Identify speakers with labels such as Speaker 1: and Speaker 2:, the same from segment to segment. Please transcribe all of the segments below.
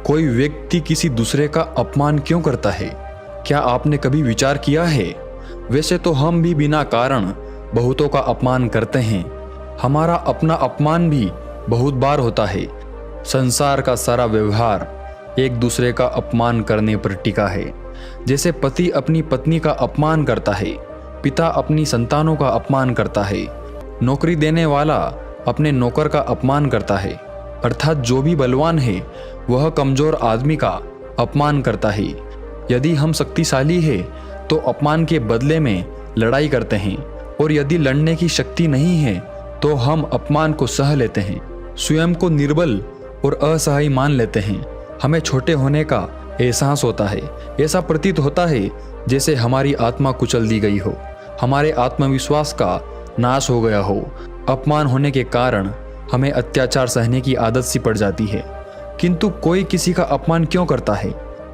Speaker 1: कोई व्यक्ति किसी दूसरे का अपमान क्यों करता है? क्या आपने कभी विचार किया है? वैसे तो हम भी बिना कारण बहुतों का अपमान करते हैं। हमारा अपना अपमान भी बहुत बार होता है। संसार का सारा व्यवहार एक दूसरे का अपमान करने पर टिका है। जैसे पति अपनी पत्नी का अपमान करता है, पिता अपनी संतानों का अपमान करता है, नौकरी देने वाला अपने नौकर का अपमान करता है, अर्थात जो भी बलवान है वह कमजोर आदमी का अपमान करता है। यदि हम शक्तिशाली है तो अपमान के बदले में लड़ाई करते हैं, और यदि लड़ने की शक्ति नहीं है तो हम अपमान को सह लेते हैं, स्वयं को निर्बल और असहाय मान लेते हैं। हमें छोटे होने का एहसास होता है। ऐसा प्रतीत होता है जैसे हमारी आत्मा कुचल दी गई हो, हमारे आत्मविश्वास का नाश हो गया हो। अपमान होने के कारण हमें अत्याचार सहने की आदत सी पड़ जाती है। किंतु कोई किसी का अपमान क्यों करता है?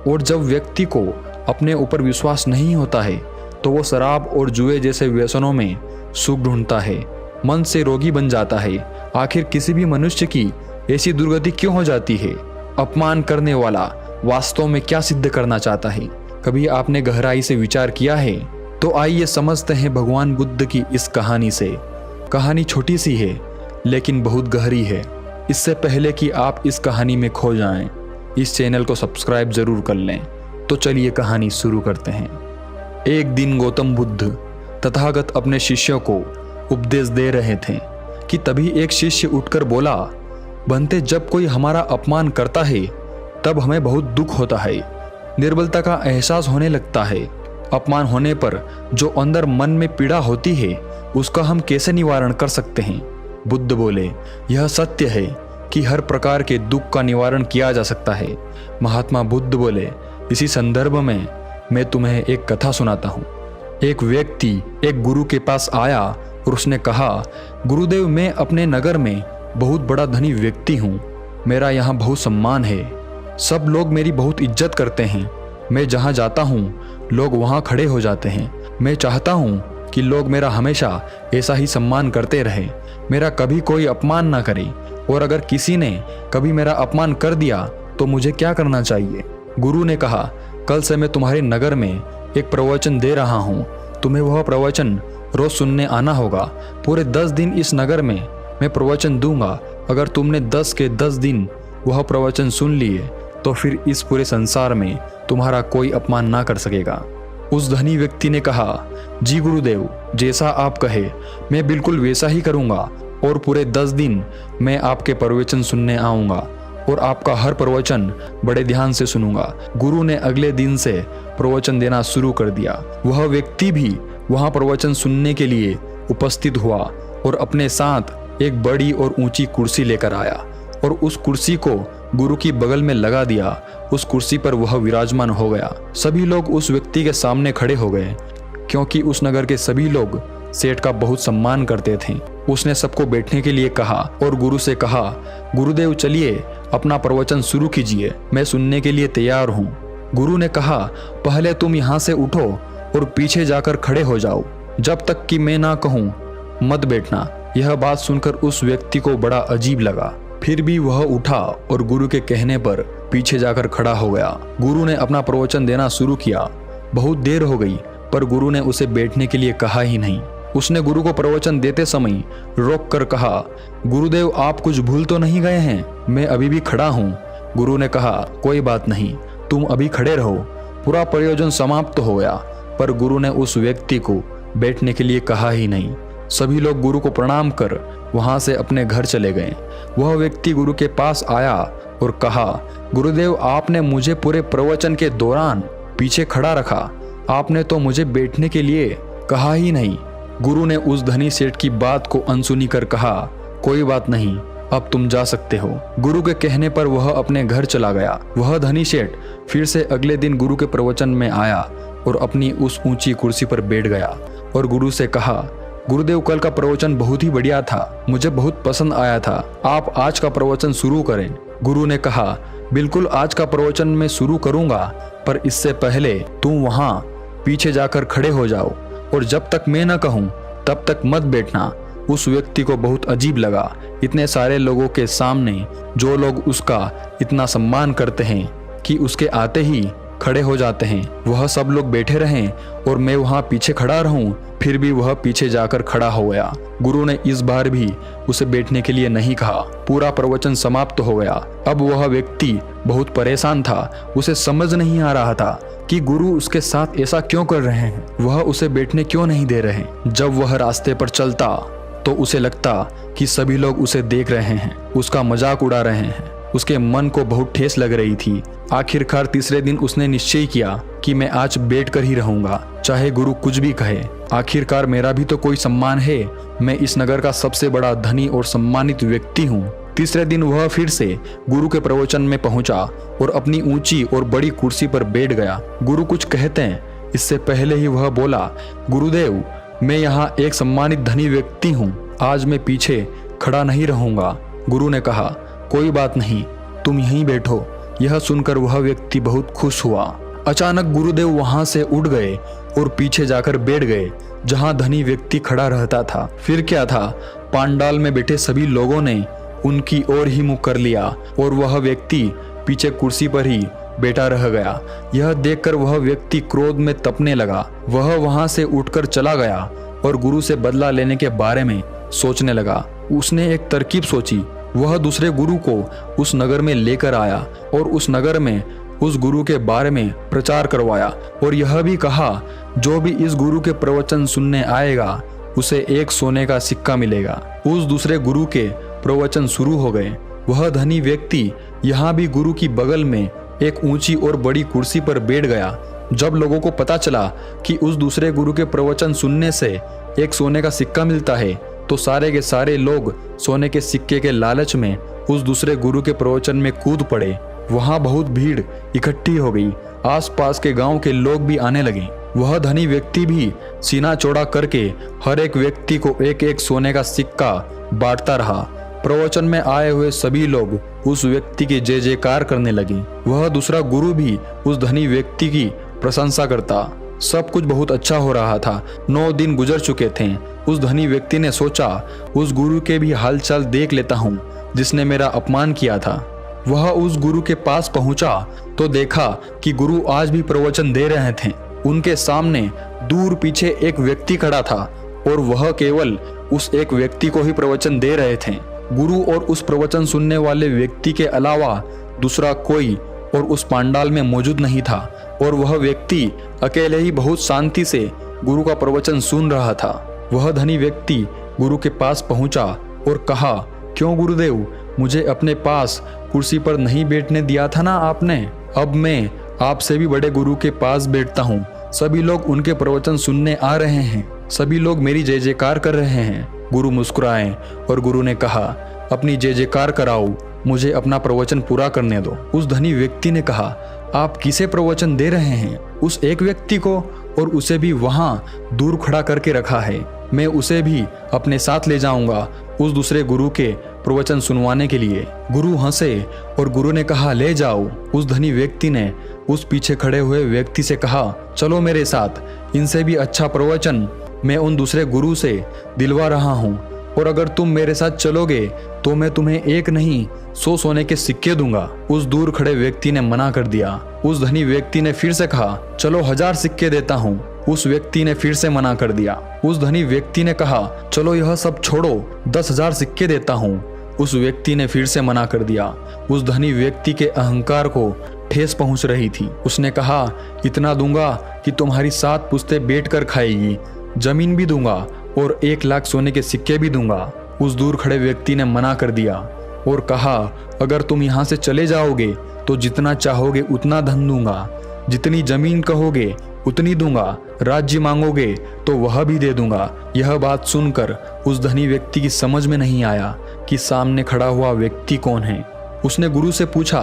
Speaker 1: और जब व्यक्ति को अपने ऊपर विश्वास नहीं होता है तो वो शराब और जुए जैसे व्यसनों में सुख ढूंढता है, मन से रोगी बन जाता है। आखिर किसी भी मनुष्य की ऐसी दुर्गति क्यों हो जाती है? अपमान करने वाला वास्तव में क्या सिद्ध करना चाहता है? कभी आपने गहराई से विचार किया है? तो आइए समझते हैं भगवान बुद्ध की इस कहानी से। कहानी छोटी सी है लेकिन बहुत गहरी है। इससे पहले कि आप इस कहानी में खो जाएं, इस चैनल को सब्सक्राइब जरूर कर लें। तो चलिए कहानी शुरू करते हैं। एक दिन गौतम बुद्ध तथागत अपने शिष्यों को उपदेश दे रहे थे कि तभी एक शिष्य उठकर बोला, बनते जब कोई हमारा अपमान करता है तब हमें बहुत दुख होता है, निर्बलता का एहसास होने लगता है। अपमान होने पर जो अंदर मन में पीड़ा होती है उसका हम कैसे निवारण कर सकते हैं? बुद्ध बोले, यह सत्य है कि हर प्रकार के दुख का निवारण किया जा सकता है। महात्मा बुद्ध बोले, इसी संदर्भ में मैं तुम्हें एक कथा सुनाता हूँ। एक व्यक्ति एक गुरु के पास आया और उसने कहा, गुरुदेव, मैं अपने नगर में बहुत बड़ा धनी व्यक्ति हूँ। मेरा यहाँ बहुत सम्मान है, सब लोग मेरी बहुत इज्जत करते हैं। मैं जहाँ जाता हूँ लोग वहाँ खड़े हो जाते हैं। मैं चाहता हूँ कि लोग मेरा हमेशा ऐसा ही सम्मान करते रहें, मेरा कभी कोई अपमान ना करे। और अगर किसी ने कभी मेरा अपमान कर दिया तो मुझे क्या करना चाहिए? गुरु ने कहा, कल से मैं तुम्हारे नगर में एक प्रवचन दे रहा हूँ, तुम्हें वह प्रवचन रोज सुनने आना होगा। पूरे 10 दिन इस नगर में मैं प्रवचन दूंगा। अगर तुमने 10 के 10 दिन वह प्रवचन सुन लिए तो फिर इस पूरे संसार में तुम्हारा कोई अपमान ना कर सकेगा। उस धनी व्यक्ति ने कहा, जी गुरुदेव, जैसा आप कहे मैं बिल्कुल वैसा ही करूंगा, और पूरे 10 दिन मैं आपके प्रवचन सुनने आऊंगा और आपका हर प्रवचन बड़े ध्यान से सुनूंगा। गुरु ने अगले दिन से प्रवचन देना शुरू कर दिया। वह व्यक्ति भी वहां प्रवचन सुनने के लिए उपस्थित हुआ और अपने साथ एक बड़ी और ऊंची कुर्सी लेकर आया और उस कुर्सी को गुरु की बगल में लगा दिया। उस कुर्सी पर वह विराजमान हो गया। सभी लोग उस व्यक्ति के सामने खड़े हो गए, क्योंकि उस नगर के सभी लोग सेठ का बहुत सम्मान करते थे। उसने सबको बैठने के लिए कहा और गुरु से कहा, गुरुदेव चलिए अपना प्रवचन शुरू कीजिए, मैं सुनने के लिए तैयार हूँ। गुरु ने कहा, पहले तुम यहाँ से उठो और पीछे जाकर खड़े हो जाओ, जब तक कि मैं ना कहूँ मत बैठना। यह बात सुनकर उस व्यक्ति को बड़ा अजीब लगा, फिर भी वह उठा और गुरु के कहने पर पीछे जाकर खड़ा हो गया। गुरु ने अपना प्रवचन देना शुरू किया। बहुत देर हो गई पर गुरु ने उसे बैठने के लिए कहा ही नहीं। उसने गुरु को प्रवचन देते समय रोक कर कहा, गुरुदेव आप कुछ भूल तो नहीं गए हैं? मैं अभी भी खड़ा हूँ। गुरु ने कहा, कोई बात नहीं, तुम अभी खड़े रहो। पूरा प्रयोजन समाप्त हो गया पर गुरु ने उस व्यक्ति को बैठने के लिए कहा ही नहीं। सभी लोग गुरु को प्रणाम कर वहां से अपने घर चले गए। वह व्यक्ति गुरु के पास आया और कहा, गुरुदेव आपने मुझे पूरे प्रवचन के दौरान पीछे खड़ा रखा, आपने तो मुझे बैठने के लिए कहा ही नहीं। गुरु ने उस धनी सेठ की बात को अनसुनी कर कहा, कोई बात नहीं, अब तुम जा सकते हो। गुरु के कहने पर वह अपने घर चला गया। वह धनी सेठ फिर से अगले दिन गुरु के प्रवचन में आया और अपनी उस ऊंची कुर्सी पर बैठ गया और गुरु से कहा, गुरुदेव कल का प्रवचन बहुत ही बढ़िया था, मुझे बहुत पसंद आया था, आप आज का प्रवचन शुरू करें। गुरु ने कहा, बिल्कुल आज का प्रवचन मैं शुरू करूंगा, पर इससे पहले तुम वहां पीछे जाकर खड़े हो जाओ और जब तक मैं न कहूं तब तक मत बैठना। उस व्यक्ति को बहुत अजीब लगा। इतने सारे लोगों के सामने जो लोग उसका इतना सम्मान करते हैं कि उसके आते ही खड़े हो जाते हैं, वह सब लोग बैठे रहें और मैं वहां पीछे खड़ा रहूं, फिर भी वह पीछे जाकर खड़ा हो गया। गुरु ने इस बार भी उसे बैठने के लिए नहीं कहा। पूरा प्रवचन समाप्त हो गया। अब वह व्यक्ति बहुत परेशान था। उसे समझ नहीं आ रहा था कि गुरु उसके साथ ऐसा क्यों कर रहे हैं, वह उसे बैठने क्यों नहीं दे रहे। जब वह रास्ते पर चलता तो उसे लगता कि सभी लोग उसे देख रहे हैं, उसका मजाक उड़ा रहे हैं। उसके मन को बहुत ठेस लग रही थी। आखिरकार तीसरे दिन उसने निश्चय किया कि मैं आज बैठकर ही रहूंगा, चाहे गुरु कुछ भी कहे। आखिरकार मेरा भी तो कोई सम्मान है। मैं इस नगर का सबसे बड़ा धनी और सम्मानित व्यक्ति हूँ। तीसरे दिन वह फिर से गुरु के प्रवचन में पहुंचा और अपनी ऊंची और बड़ी कुर्सी पर बैठ गया। गुरु कुछ कहते हैं इससे पहले ही वह बोला, गुरुदेव, मैं यहाँ एक सम्मानित धनी व्यक्ति हूँ, आज मैं पीछे खड़ा नहीं रहूंगा। गुरु ने कहा, कोई बात नहीं, तुम यहीं बैठो। यह सुनकर वह व्यक्ति बहुत खुश हुआ। अचानक गुरुदेव वहां से उठ गए और पीछे जाकर बैठ गए जहां धनी व्यक्ति खड़ा रहता था। फिर क्या था, पांडाल में बैठे सभी लोगों ने उनकी ओर ही मुंह कर लिया और वह व्यक्ति पीछे कुर्सी पर ही बैठा रह गया। यह देखकर वह व्यक्ति क्रोध में तपने लगा। वह वहां से उठकर चला गया और गुरु से बदला लेने के बारे में सोचने लगा। उसने एक तरकीब सोची। वह दूसरे गुरु को उस नगर में लेकर आया और उस नगर में उस गुरु के बारे में प्रचार करवाया और यह भी कहा, जो भी इस गुरु के प्रवचन सुनने आएगा उसे एक सोने का सिक्का मिलेगा। उस दूसरे गुरु के प्रवचन शुरू हो गए। वह धनी व्यक्ति यहाँ भी गुरु की बगल में एक ऊंची और बड़ी कुर्सी पर बैठ गया। जब लोगों को पता चला कि उस दूसरे गुरु के प्रवचन सुनने से एक सोने का सिक्का मिलता है, तो सारे के सारे लोग सोने के सिक्के के लालच में उस दूसरे गुरु के प्रवचन में कूद पड़े। वहां बहुत भीड़ इकट्ठी हो गई। आसपास के गांव के लोग भी आने लगे। वह धनी व्यक्ति भी सीना चौड़ा करके हर एक व्यक्ति को एक एक सोने का सिक्का बांटता रहा। प्रवचन में आए हुए सभी लोग उस व्यक्ति की जय जयकार करने लगे। वह दूसरा गुरु भी उस धनी व्यक्ति की प्रशंसा करता। सब कुछ बहुत अच्छा हो रहा था। 9 दिन गुजर चुके थे। उस धनी व्यक्ति ने सोचा, उस गुरु के भी हालचाल देख लेता हूँ जिसने मेरा अपमान किया था। वह उस गुरु के पास पहुंचा तो देखा कि गुरु आज भी प्रवचन दे रहे थे। उनके सामने दूर पीछे एक व्यक्ति खड़ा था और वह केवल उस एक व्यक्ति को ही प्रवचन दे रहे थे। गुरु और उस प्रवचन सुनने वाले व्यक्ति के अलावा दूसरा कोई और उस पांडाल में मौजूद नहीं था और वह व्यक्ति अकेले ही बहुत शांति से गुरु का प्रवचन सुन रहा था। वह धनी व्यक्ति गुरु के पास पहुंचा और कहा, क्यों गुरुदेव, मुझे अपने पास कुर्सी पर नहीं बैठने दिया था ना आपने। अब मैं आपसे भी बड़े गुरु के पास बैठता हूँ। सभी लोग उनके प्रवचन सुनने आ रहे हैं। सभी लोग मेरी जय जयकार कर रहे हैं। गुरु मुस्कुराए और गुरु ने कहा, अपनी जय जयकार कराओ, मुझे अपना प्रवचन पूरा करने दो। उस धनी व्यक्ति ने कहा, आप किसे प्रवचन दे रहे हैं? उस एक व्यक्ति को, और उसे भी वहां दूर खड़ा करके रखा है। मैं उसे भी अपने साथ ले जाऊंगा उस दूसरे गुरु के प्रवचन सुनवाने के लिए। गुरु हंसे और गुरु ने कहा, ले जाओ। उस धनी व्यक्ति ने उस पीछे खड़े हुए व्यक्ति से कहा, चलो मेरे साथ, इनसे भी अच्छा प्रवचन मैं उन दूसरे गुरु से दिलवा रहा हूँ, और अगर तुम मेरे साथ चलोगे तो मैं तुम्हें एक नहीं 100 सोने के सिक्के दूंगा। उस दूर खड़े व्यक्ति ने मना कर दिया। उस धनी व्यक्ति ने फिर से कहा, चलो 1000 सिक्के देता हूँ। उस व्यक्ति ने फिर से मना कर दिया। उस धनी व्यक्ति ने कहा, चलो यह सब छोड़ो, 10,000 सिक्के देता हूँ। उस व्यक्ति ने फिर से मना कर दिया। उस धनी व्यक्ति के अहंकार को ठेस पहुंच रही थी। उसने कहा, इतना दूंगा कि तुम्हारी 7 पुश्तें बैठ कर खाएगी, जमीन भी दूंगा और 1 लाख सोने के सिक्के भी दूंगा। उस दूर खड़े व्यक्ति ने मना कर दिया और कहा, अगर तुम यहाँ से चले जाओगे तो जितना चाहोगे उतना धन दूंगा, जितनी जमीन कहोगे उतनी दूंगा, राज्य मांगोगे तो वह भी दे दूंगा। यह बात सुनकर उस धनी व्यक्ति की समझ में नहीं आया कि सामने खड़ा हुआ व्यक्ति कौन है। उसने गुरु से पूछा,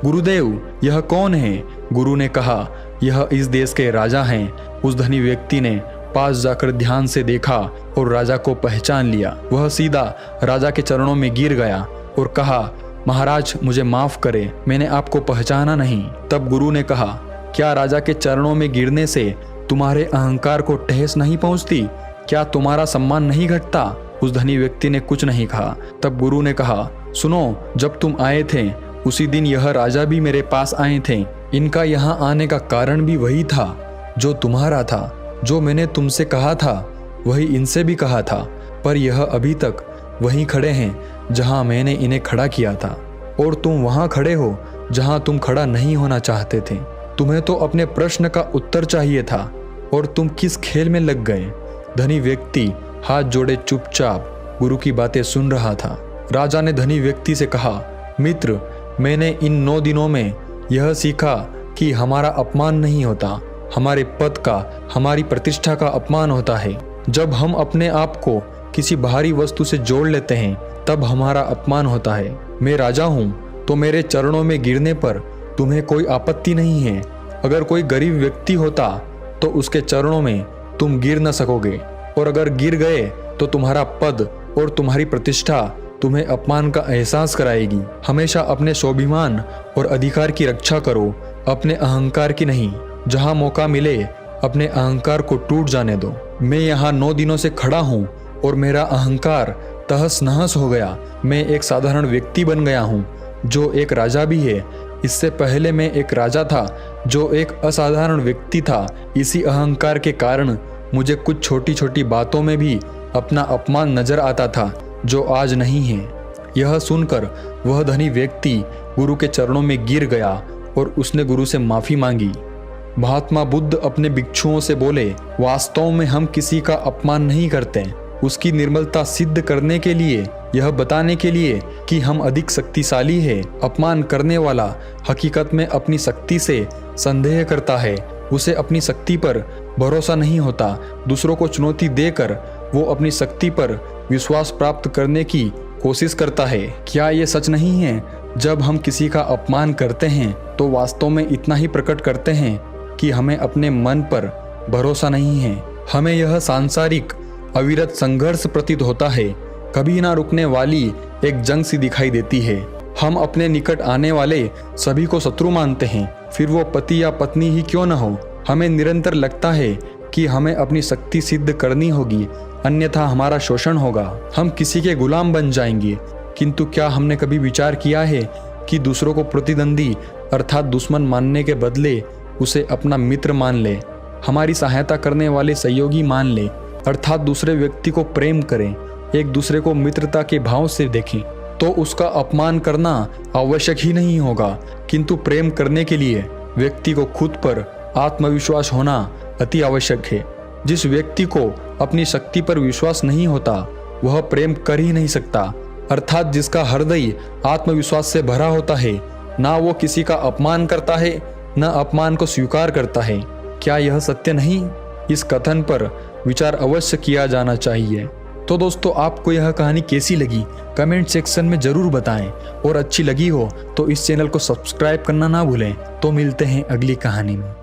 Speaker 1: गुरुदेव यह कौन है? गुरु ने कहा, यह इस देश के राजा हैं। उस धनी व्यक्ति ने पास जाकर ध्यान से देखा और राजा को पहचान लिया। वह सीधा राजा के चरणों में गिर गया और कहा, महाराज मुझे माफ करे, मैंने आपको पहचाना नहीं। तब गुरु ने कहा, क्या राजा के चरणों में गिरने से तुम्हारे अहंकार को ठेस नहीं पहुंचती? क्या तुम्हारा सम्मान नहीं घटता? उस धनी व्यक्ति ने कुछ नहीं कहा। तब गुरु ने कहा, सुनो, जब तुम आए थे उसी दिन यह राजा भी मेरे पास आए थे। इनका यहाँ आने का कारण भी वही था जो तुम्हारा था। जो मैंने तुमसे कहा था वही इनसे भी कहा था, पर यह अभी तक वहीं खड़े हैं जहाँ मैंने इन्हें खड़ा किया था, और तुम वहाँ खड़े हो जहाँ तुम खड़ा नहीं होना चाहते थे। तुम्हें तो अपने प्रश्न का उत्तर चाहिए था और तुम किस खेल में लग गए। धनी व्यक्ति हाथ जोड़े चुपचाप गुरु की बातें सुन रहा था। राजा ने धनी व्यक्ति से कहा, मित्र, मैंने इन 9 दिनों में यह सीखा कि हमारा अपमान नहीं होता, हमारे पद का, हमारी प्रतिष्ठा का अपमान होता है। जब हम अपने आप को किसी बाहरी वस्तु से जोड़ लेते हैं तब हमारा अपमान होता है। मैं राजा हूँ तो मेरे चरणों में गिरने पर तुम्हें कोई आपत्ति नहीं है। अगर कोई गरीब व्यक्ति होता तो उसके चरणों में तुम गिर न सकोगे, और अगर गिर गए तो तुम्हारा पद और तुम्हारी प्रतिष्ठा तुम्हें अपमान का एहसास कराएगी। हमेशा अपने स्वाभिमान और अधिकार की रक्षा करो, अपने अहंकार की नहीं। जहाँ मौका मिले अपने अहंकार को टूट जाने दो। मैं यहाँ 9 दिनों से खड़ा हूँ और मेरा अहंकार तहस नहस हो गया। मैं एक साधारण व्यक्ति बन गया हूँ जो एक राजा भी है। इससे पहले मैं एक राजा था जो एक असाधारण व्यक्ति था। इसी अहंकार के कारण मुझे कुछ छोटी छोटी बातों में भी अपना अपमान नजर आता था जो आज नहीं है। यह सुनकर वह धनी व्यक्ति गुरु के चरणों में गिर गया और उसने गुरु से माफी मांगी। महात्मा बुद्ध अपने भिक्षुओं से बोले, वास्तव में हम किसी का अपमान नहीं करते। उसकी निर्मलता सिद्ध करने के लिए, यह बताने के लिए कि हम अधिक शक्तिशाली है। अपमान करने वाला हकीकत में अपनी शक्ति से संदेह करता है। उसे अपनी शक्ति पर भरोसा नहीं होता। दूसरों को चुनौती देकर वो अपनी शक्ति पर विश्वास प्राप्त करने की कोशिश करता है। क्या ये सच नहीं है? जब हम किसी का अपमान करते हैं तो वास्तव में इतना ही प्रकट करते हैं कि हमें अपने मन पर भरोसा नहीं है। हमें यह सांसारिक अविरत संघर्ष प्रतीत होता है, कभी ना रुकने वाली एक जंग सी दिखाई देती है। हम अपने निकट आने वाले सभी को शत्रु मानते हैं, फिर वो पति या पत्नी ही क्यों न हो। हमें निरंतर लगता है कि हमें अपनी शक्ति सिद्ध करनी होगी, अन्यथा हमारा शोषण होगा, हम किसी के गुलाम बन जाएंगे। किंतु क्या हमने कभी विचार किया है कि दूसरों को प्रतिद्वंदी अर्थात दुश्मन मानने के बदले उसे अपना मित्र मान ले, हमारी सहायता करने वाले सहयोगी मान ले, अर्थात दूसरे व्यक्ति को प्रेम करें, एक दूसरे को मित्रता के भाव से देखें, तो उसका अपमान करना आवश्यक ही नहीं होगा। किंतु प्रेम करने के लिए व्यक्ति को खुद पर आत्मविश्वास होना अति आवश्यक है। जिस व्यक्ति को अपनी शक्ति पर विश्वास नहीं होता वह प्रेम कर ही नहीं सकता, अर्थात जिसका हृदय आत्मविश्वास से भरा होता है, ना वो किसी का अपमान करता है न अपमान को स्वीकार करता है। क्या यह सत्य नहीं? इस कथन पर विचार अवश्य किया जाना चाहिए। तो दोस्तों, आपको यह कहानी कैसी लगी कमेंट सेक्शन में जरूर बताएं, और अच्छी लगी हो तो इस चैनल को सब्सक्राइब करना ना भूलें। तो मिलते हैं अगली कहानी में।